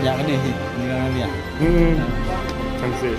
Ya kan ni kan dia. Cantik.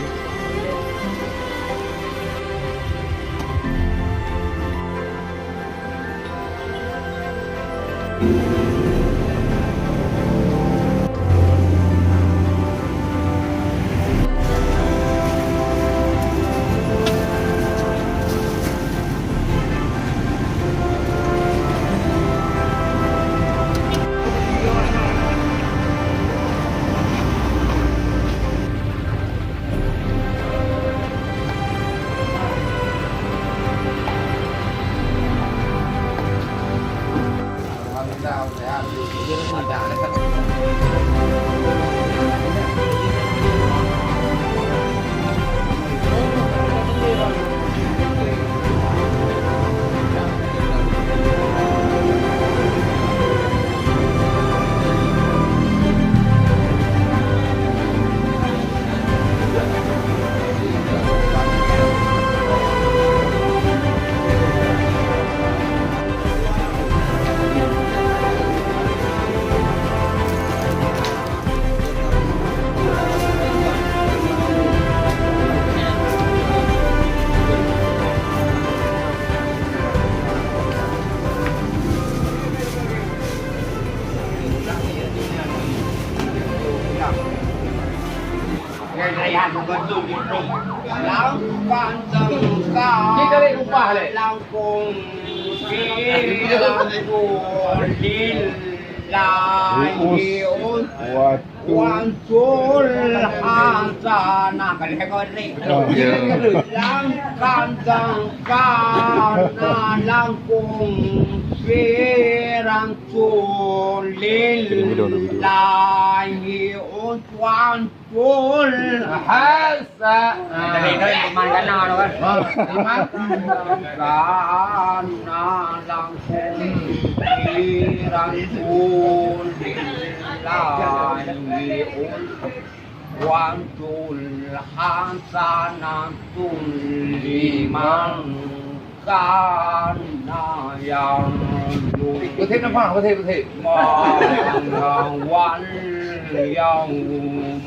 Kita ni upah le. Langkung Wantul hasanah kan hekorik langkang kana langkung firangtul lahi wantul hasa dari teman kana lo kan kana langkung firangtul Wantul hasanatul liman kana yangประเทศน้ำพังประเทศมองวันyang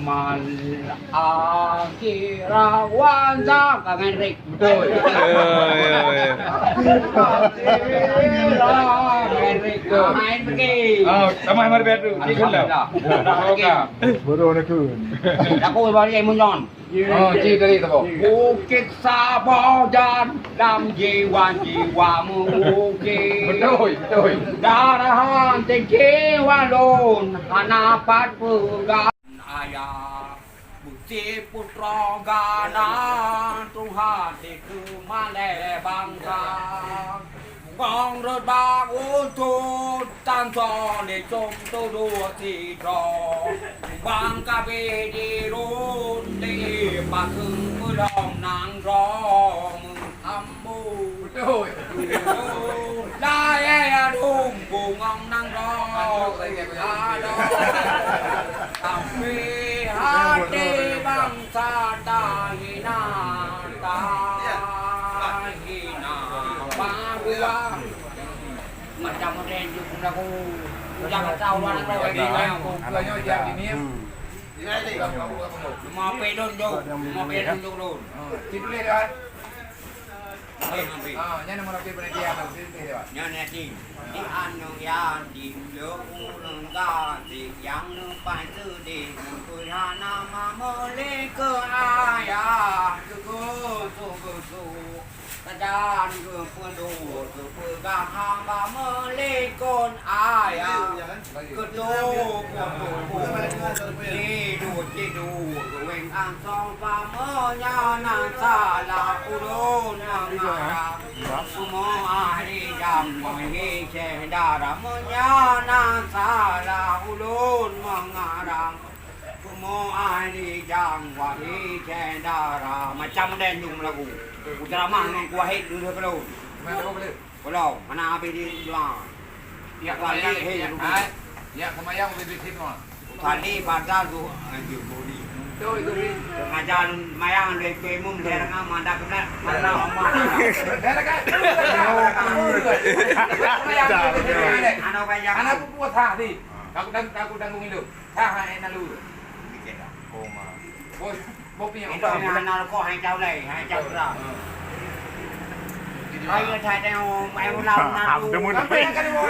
mal akhirawan jangan Enrik betul Enrik main pergi sama mari betu ikut dah. Baru nak kun. Aku baru yang munyon. Cik tadi tu. Bukit Sabajan dalam jiwa-jiwamu bukit. Betul. Darahan tinggi walon hanapat pegang ayah bukti putra gana Tuhan di kemana bangsa Bang rớt bạc ôn thôn tan trò để trông tô đùa thì trò Bang cà phê đi rôn đi bà thương mưa lòng nàng gió mừng thăm mù Lai e đùm bù ngong nàng gió à đó Cà phê hát đi băng xa ta hi na ta macam modern juga aku jangan tahu mana kau lagi kau Alanya jam ini. mau pedon dulu Tidur le dah. nanti Nyana mau pergi pada dia tu dia. nyana di anu ya di lung ga di yang nu pai tu di ku hana ma mo le ke aya ku Kadang ke penuh ke pegang hamba melekon ayah Kedua tidur Weng ansong pamanya nan salah ulun mengarah Semua ahli jam mengi cendara Menyanan salah ulun mengarang Semua ahli jam wahi cendara Macam dendung lagu Drama memang kuah hit dulu kalau. Mana kau boleh? Kalau mana apa di luar. Ya kali hit dulu. Ya kemayang lebih sini mah. Kali pasal tu anjir bodi. Itu. Ngajar mayang dari kemum dari ngam mandak kena mana omah. Dah kan? Anak banyak. Anak buat hati. Aku tanggung itu. Tha enak lu. Koma. Bos punya Itu anak kok hai cháu này, hai cháu rồi. Ai ơi thầy đeo em làm nào. Apa yang kali mau?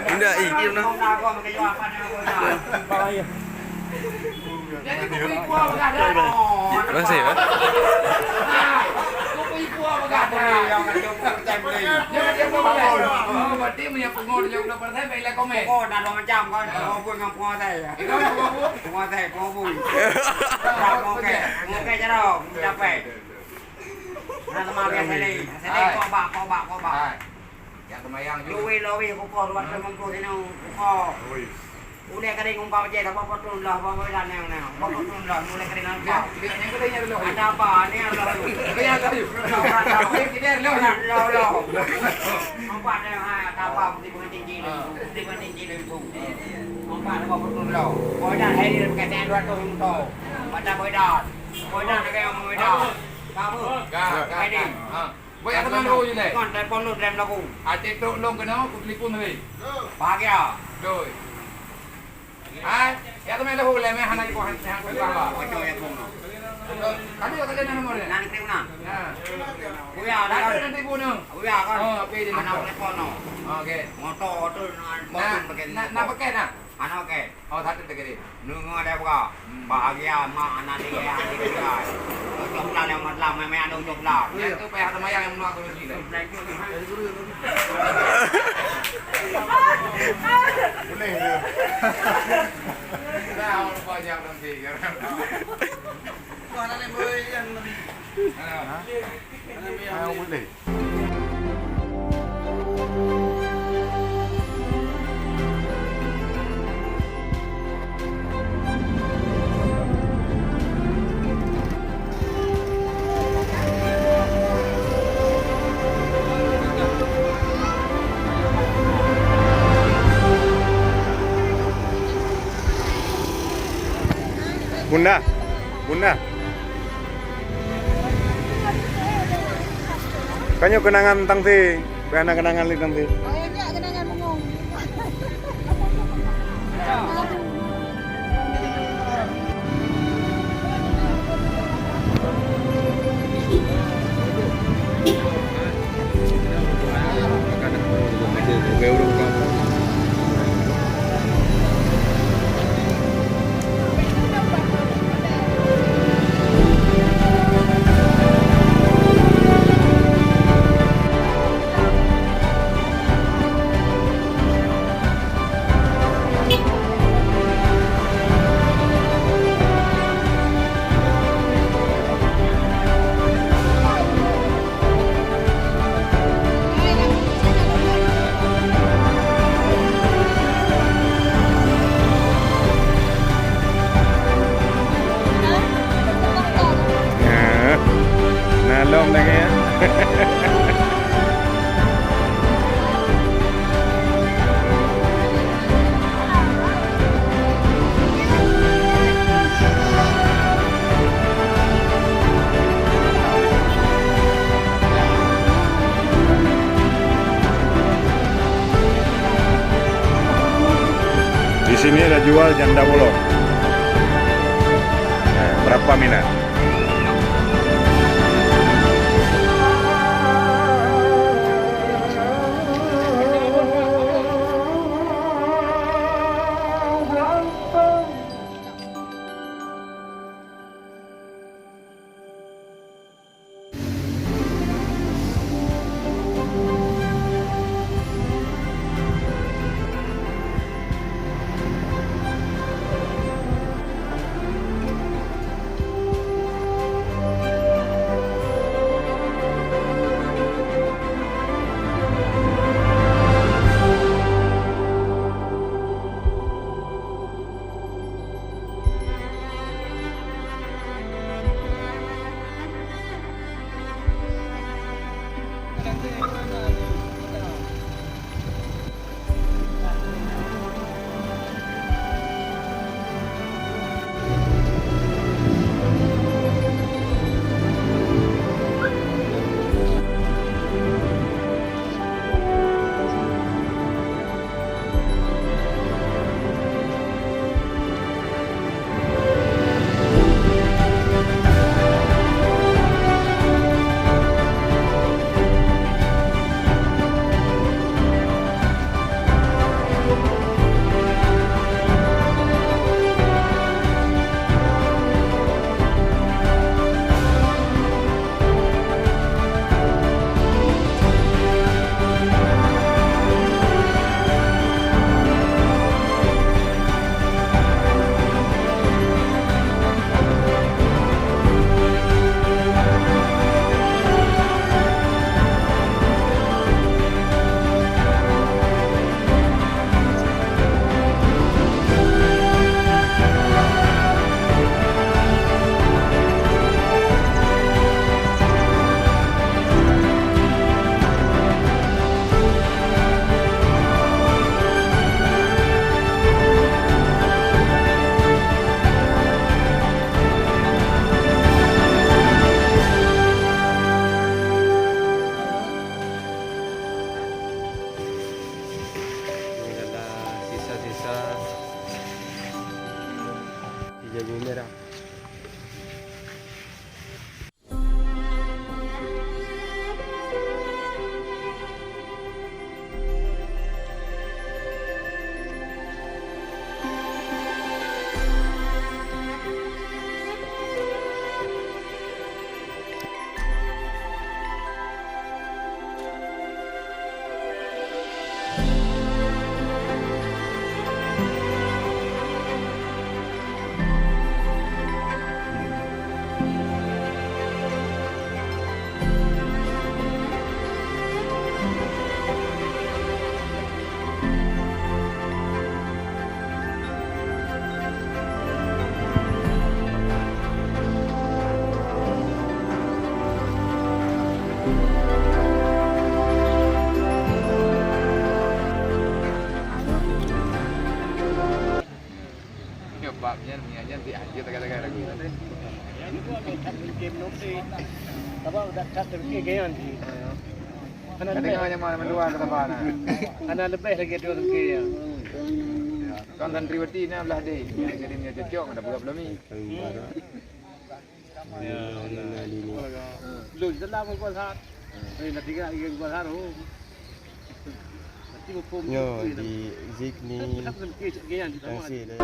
Enggak, iki no. Jadi kopi kuah enggak ada. Masih ya? Kopi kuah enggak ada. Yang kita beli. Dia mau beli. Oh, berarti punya pengon yang udah pernah beli komen. Oh, dah 2 macam kan. Mau pun ngap ngau teh. Itu ngau teh, ngau bui. Ngau ke jaro, capek. Nah, teman biasa ni. Saya kau bak. Yang kemayang Lowi ko ko ruat naman ko din ko. Uli ka rin kung kawaje ta papatun lah papawilan na. Papatun lah muli ka rin ang ka. yang kedanya dulu. Ada apa? Ni ada lo. Kaya tayo. Kita Lo. Empat na ha apa di bukan tinggi tu. Empat na papatun lo. Ko dan hai ni ka tan ruat ko to. Pada boidat. Boidat na kayo boidat. Kamu. Ka ni. Boy, apa malu je ni? Kon telefon lu rem lagu. Ate tok long kena aku telefon ni. Bahagia. Doi. Ya tu malu le me hana ko han ko ba. Ojo ya kong. Kali ka kali na mo ni. Nani kriu na. Ha. Kuya ada Ada kan. nanti puno. Kuya kan. Oh, pe di Anak nak. telepon no. Okey. Motor tu motor pakai. Nak pakai nak? Anak pakai. Oh, satu tegeri. Nungu ada buka. Bahagia mak anak dia dia. Coklat yang matlam memang ada coklat. Ya tu payah temayang yang nak aku ni. Boleh dia. Dah orang banyak nanti. Kau nak boleh yang lebih. Boleh. Bunda. Kanyo kenangan tentang ti, kenangan li tentang ti. Oh iya, kenangan mengong. Nalom lagi ya. Di sini ada jual janda bolong. Nah, berapa minat? Jadi merah. Nyebabnya niatnya dianjir kata-kata gitu. Kadang hanya mana dua kata mana. Karena lebih lagi dua lagi ya. Kan santriwati ni belah deh. Jadi ni cocok ada buka belum ni. Lu dalam gua saat. Ini tiga yang gua harus. Yo di zik ni tangsi dah.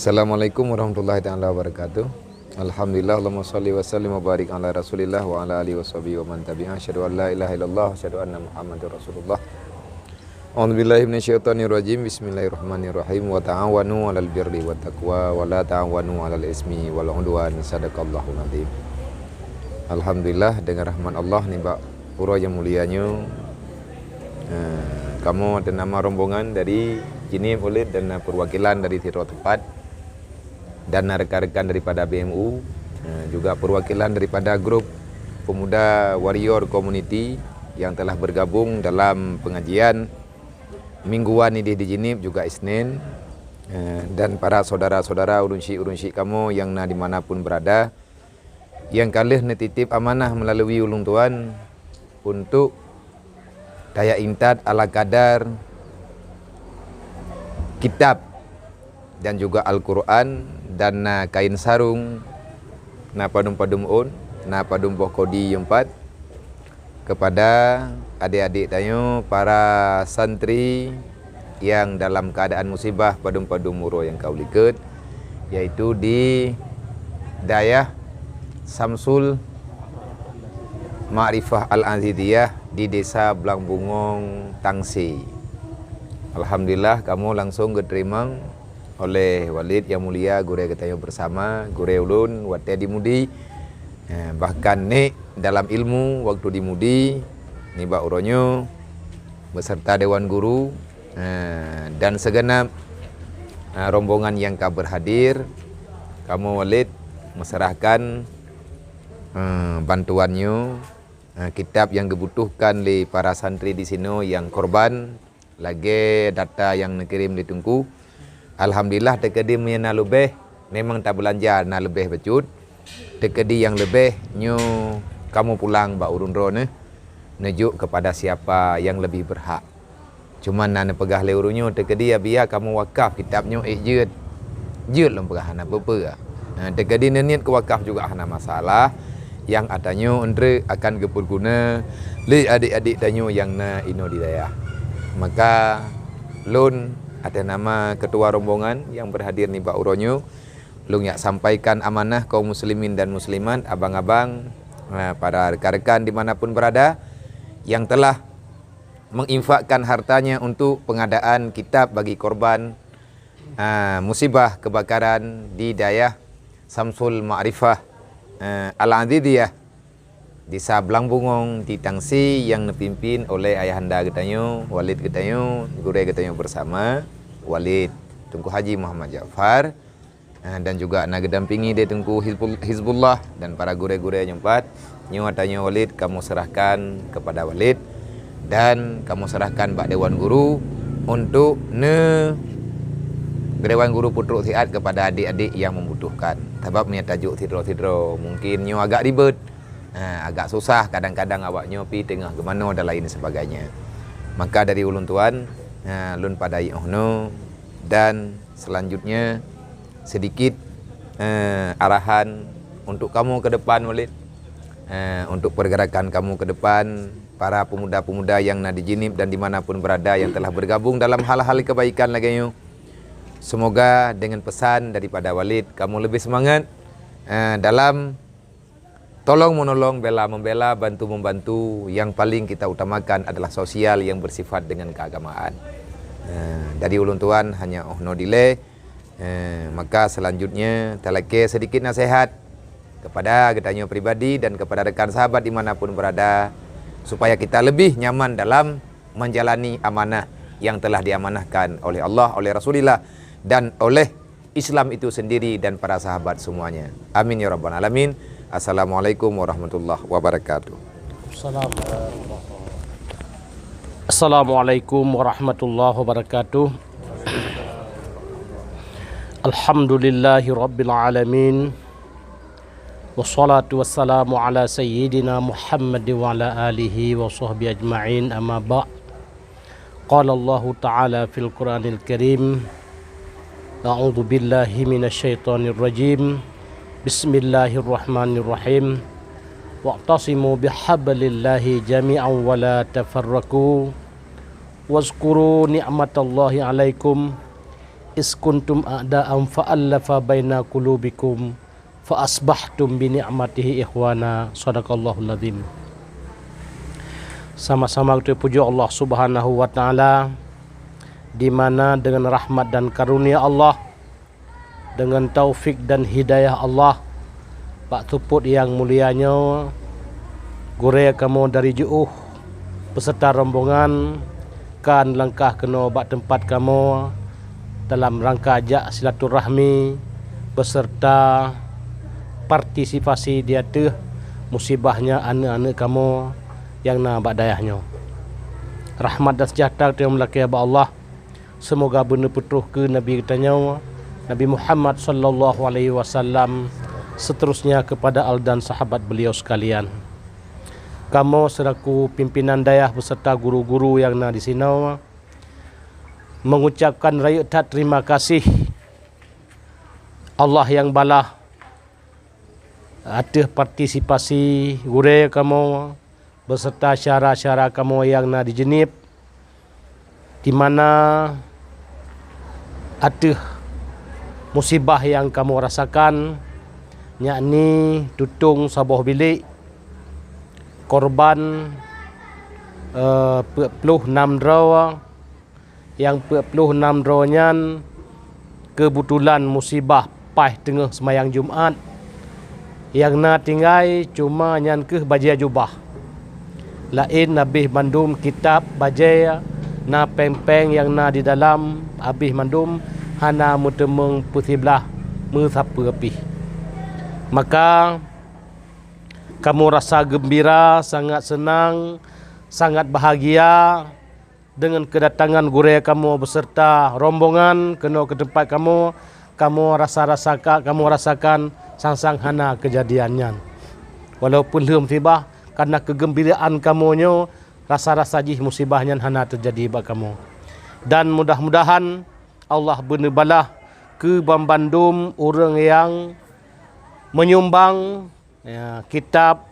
Assalamualaikum warahmatullahi taala wabarakatuh. Alhamdulillah, Allahumma shalli wa sallim wa barik ala Rasulillah wa ala alihi washabihi wa man tabi'ah. Asyhadu an la ilaha illallah wa asyhadu anna Muhammadar Rasulullah. A'udzubillahi minasyaitonir rajim. Bismillahirrahmanirrahim. Wa ta'awanu 'alal birri wat taqwa wa la ta'awanu 'alal ismi wal 'udwan. Sadaqallahul azim. Alhamdulillah, dengan rahmat Allah ni Pak pura yang mulianya. Kamu dan nama rombongan dari Jinib Ulid dan perwakilan dari Tiro Tepat dan rekan-rekan daripada BMU, juga perwakilan daripada grup pemuda warrior community yang telah bergabung dalam pengajian mingguan ini di Jinib juga Isnin, dan para saudara-saudara urunsi kamu yang dimanapun berada, yang kalih netitip amanah melalui ulung tuan untuk daya intat ala kadar kitab dan juga Al-Quran dan kain sarung na padum-padum un na padum kodi 4 kepada adik-adik tayo para santri yang dalam keadaan musibah padum-padum muro yang kau liket, yaitu di Dayah Samsul Ma'rifah Al-Azidiyah di Desa Blangbungong Tangsi. Alhamdulillah kamu langsung diterima oleh Walid yang mulia gure kita bersama gure ulun wate dimudi, bahkan ni dalam ilmu waktu dimudi ni Mbak Uronyo beserta Dewan Guru dan segenap rombongan yang kau berhadir, kamu Walid meserahkan bantuannya, kitab yang dibutuhkan oleh para santri di sini yang korban, lagi data yang dikirim ditunggu. Alhamdulillah tekedi yang lebih memang tak belanja na lebih becut. Tekedi yang lebih nyu kamu pulang Mbak Urunro nejuk kepada siapa yang lebih berhak. Cuman na pegah le urunyo tekedi ya biar kamu wakaf kitabnya jeut lem pegah na apa. Tekedi niat ke wakaf juga hana masalah. Yang adanya andre akan berguna le adik-adik tanyo yang na ino di daya. Maka lun atas nama ketua rombongan yang berhadir ni Pak Uronyo, Lung yak sampaikan amanah kaum muslimin dan muslimat, abang-abang, para rekan-rekan dimanapun berada yang telah menginfakkan hartanya untuk pengadaan kitab bagi korban musibah kebakaran di Dayah Samsul Ma'rifah Al-Adidiyah di Sablang Bungong di Tangsi yang dipimpin oleh ayahanda ketanyo, Walid ketanyo, guru ketanyo bersama Walid Tunku Haji Muhammad Ja'far, dan juga nak dampingi dia Tunku Hizbullah dan para guru-guru yang empat. Nyo tanya Walid, kamu serahkan kepada Walid dan kamu serahkan Pak Dewan Guru untuk Dewan Guru Putruk Siat kepada adik-adik yang membutuhkan. Sebab ni tajuk tidro-tidro mungkin nyo agak ribet, agak susah, kadang-kadang awaknya pi tengah ke mana dan lain sebagainya. Maka dari ulun tuan, lun padai ohno, dan selanjutnya sedikit arahan untuk kamu ke depan Walid, untuk pergerakan kamu ke depan, para pemuda-pemuda yang nak dijinib dan dimanapun berada yang telah bergabung dalam hal-hal kebaikan lagi. Semoga dengan pesan daripada Walid kamu lebih semangat dalam tolong menolong, bela membela, bantu membantu. Yang paling kita utamakan adalah sosial yang bersifat dengan keagamaan. Dari ulun tuan hanya ohno delay. Maka selanjutnya talake sedikit nasihat kepada ketanyo pribadi dan kepada rekan sahabat dimanapun berada, supaya kita lebih nyaman dalam menjalani amanah yang telah diamanahkan oleh Allah, oleh Rasulullah, dan oleh Islam itu sendiri dan para sahabat semuanya. Amin ya rabbal alamin. Assalamualaikum warahmatullahi wabarakatuh. Assalamualaikum warahmatullahi wabarakatuh. Alhamdulillahi rabbil alamin. Wassalatu wassalamu ala sayyidina Muhammad wa ala alihi wa sahbihi ajma'in, amma ba'. Qala Allah ta'ala fil Qur'anil Karim, a'udzu billahi minasyaitonir rajim. Bismillahirrahmanirrahim. Wa'tasimu bihablillahi jami'an wa la tafarraqu. Wazkuru ni'matallahi 'alaikum is kuntum a'da'an fa'allafa baina qulubikum fa asbahtum bi ni'matihi ikhwana. Shadaqallahul azim. Sama-sama kita puji Allah Subhanahu wa taala, di mana dengan rahmat dan karunia Allah, dengan taufik dan hidayah Allah, Pak Tuput yang mulianya, gure kamu dari jauh beserta rombongan kan langkah kena bak tempat kamu dalam rangka ajak silaturahmi beserta partisipasi dia tu musibahnya anak-anak kamu yang nak bak dayahnya. Rahmat dan sejahtera yang melaki Allah semoga benar putuh ke Nabi kitanya Nabi Muhammad sallallahu alaihi wasallam, seterusnya kepada al dan sahabat beliau sekalian. Kamu selaku pimpinan dayah beserta guru-guru yang nak di sini mengucapkan rayuan terima kasih Allah yang balah ada partisipasi gure kamu beserta syara-syara kamu yang nak dijenib, di mana ada musibah yang kamu rasakan, yakni tutung sabuh bilik korban 46 draw, yang 46 drawnya kebetulan musibah pas tengah semayang Jumaat, yang na tinggal cuma nyan ke bajai jubah lain habis mandum kitab bajai na peng-peng yang na di dalam habis mandum hana mutemeng putih belah mesapa api. Maka kamu rasa gembira, sangat senang, sangat bahagia dengan kedatangan guraya kamu beserta rombongan kena ke tempat kamu. Kamu rasakan sang-sang hana kejadiannya. Walaupun belum tiba, karena kegembiraan kamunya, rasa-rasa jih musibahnya hana terjadi bagi kamu. Dan mudah-mudahan Allah benar-benar ke Bandung orang yang menyumbang kitab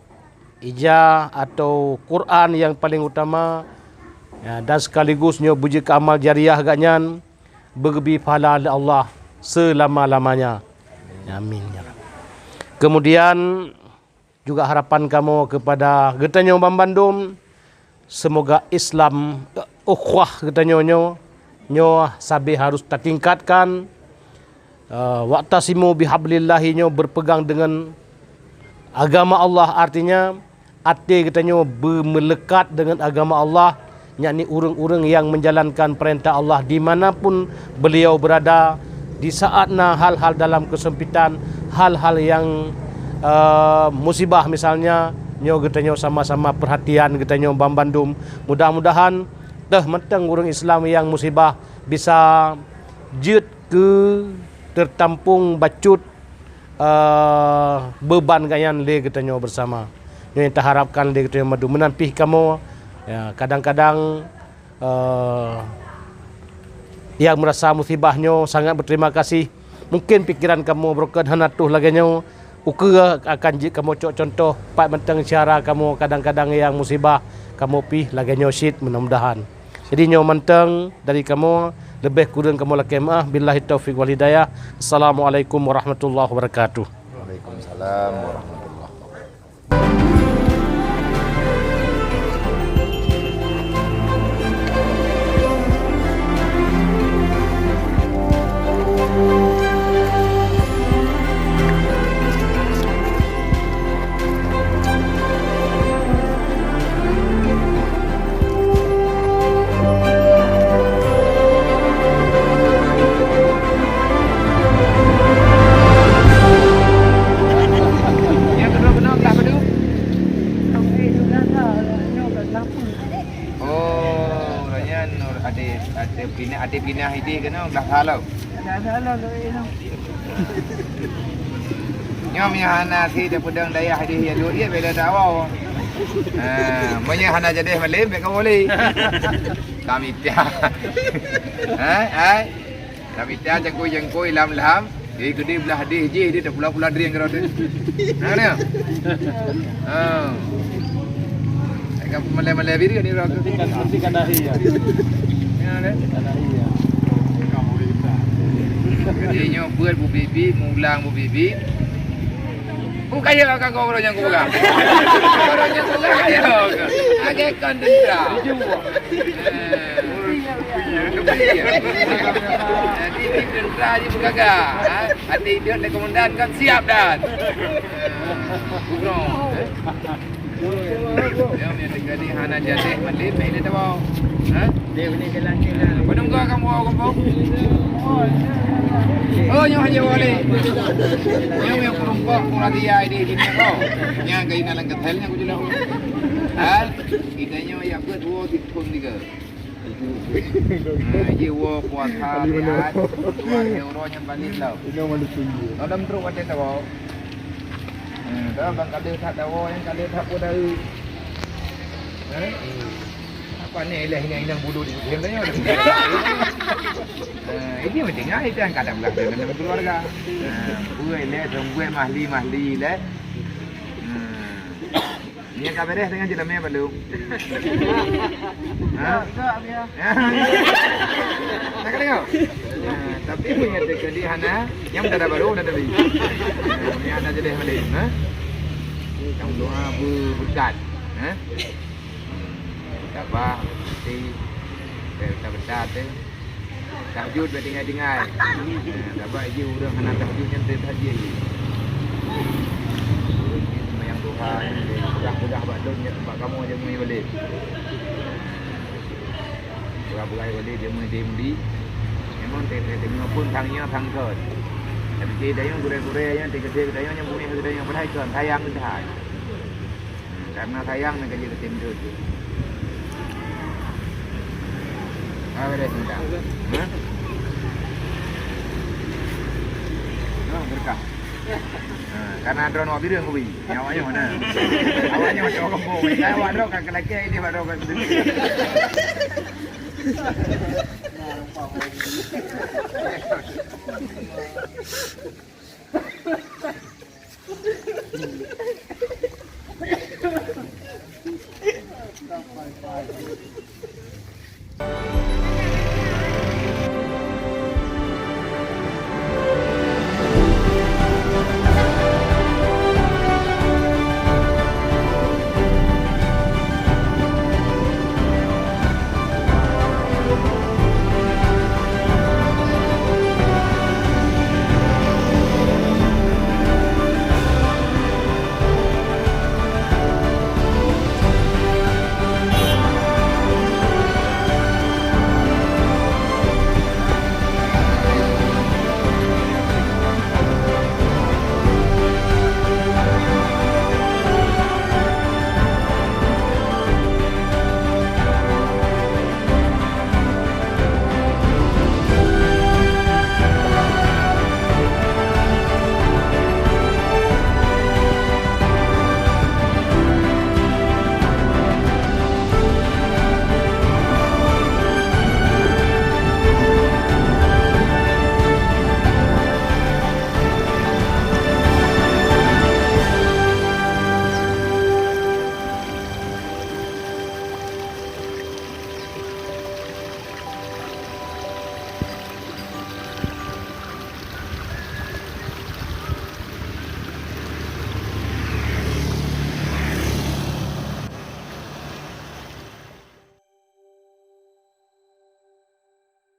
ijah atau Quran yang paling utama, dan sekaligus nyo buji ke amal jariah agaknya berlebih pahala oleh Allah selama-lamanya. Amin ya Rabb. Kemudian juga harapan kamu kepada getanyo Bandung, semoga Islam ukhuwah getanyo nyo sabi harus tertingkatkan. Wa'tasimu bihablillahi nyo berpegang dengan agama Allah, artinya hati getanyo melekat dengan agama Allah, yakni urang-urang yang menjalankan perintah Allah dimanapun beliau berada. Di saatnya hal-hal dalam kesempitan, hal-hal yang musibah misalnya, nyo getanyo sama-sama perhatian getanyo Bandung. Mudah-mudahan mentang orang Islam yang musibah bisa jut ke tertampung bacut beban gayan le getanyo bersama. Nyo yang terharapkan le getanyo madu menampih kamu ya, kadang-kadang yang merasa musibahnya sangat berterima kasih. Mungkin pikiran kamu broken hanatuh laganya uka akan kamu contoh pak mentang cara kamu kadang-kadang yang musibah kamu pih laganya syit mudah-mudahan. Jadi nyo mentang dari kamu lebih kurang kamu lakemah. Billahi taufiq wal hidayah. Assalamualaikum warahmatullahi wabarakatuh. Waalaikumsalam warahmatullahi ada pindah ide kena dah halau. Nyom yang hana si dia pedang daya hadi ya dua ia beda dawa. Banyak hana jadi malim mereka boleh. Kami tiap. Kami tiap jangkui lam. Jadi gede belah hadi je dia dah pula diri yang kerana. Mana? Agak malai biri ni orang Mesti kadahi ya. Kadinya buat bu bibi, mulang bu bibi. Bukan ya kan kau orang yang kurang. Orang yang kurang kaya ke? Agak kandendra. Jadi kandendra je bergaga. Hati dia nak komandan kan siap dah. Kurang. Dia punya negara hana jadi malim, ini tu bau. Dia punya jalan kita. Penunggu kamu apa? Oh, nyo hanya boleh. Nyo yang perempuan kurang dia ini kau. Yang kau inalang ketelnya aku jelah. Kita nyo yang kedua tipung tiga. Jiwa puasa lihat. Euro yang balik lah. Dalam terus ada tu bau. Dalam kali tak tahu yang kali tak pun dari. Apa ni ilah yang bodoh di sini tanya. Ini penting ah itu yang kadang belakang dengan keluarga. Gue le, gue mahli le. Ni yang kabarnya dengan jelamnya belum. Tak dia. Tak kena. Tapi punya dekadi hana yang dah baru dah beli. Ni ada jadi beli, Yang doa berkat, apa si berita tu tahajud berdengar dapat je orang hendak tahajud yang terhajud sembahyang duha sudah badun tempat kamu aja mui balik buka balik dia mudi memang tengok pun thangnya thang kot tapi dia dayang gure-gure yang tiga-tiga dayang yang punya dayang berhai kan sayang dah karena sayang nak kerja tim tu. Apa dah cinta? Berkah. Karena drone mobil yang kubi, awalnya mana? Awalnya macam orang kampung. Saya wadah kan kelaki ini wadah kan sendiri.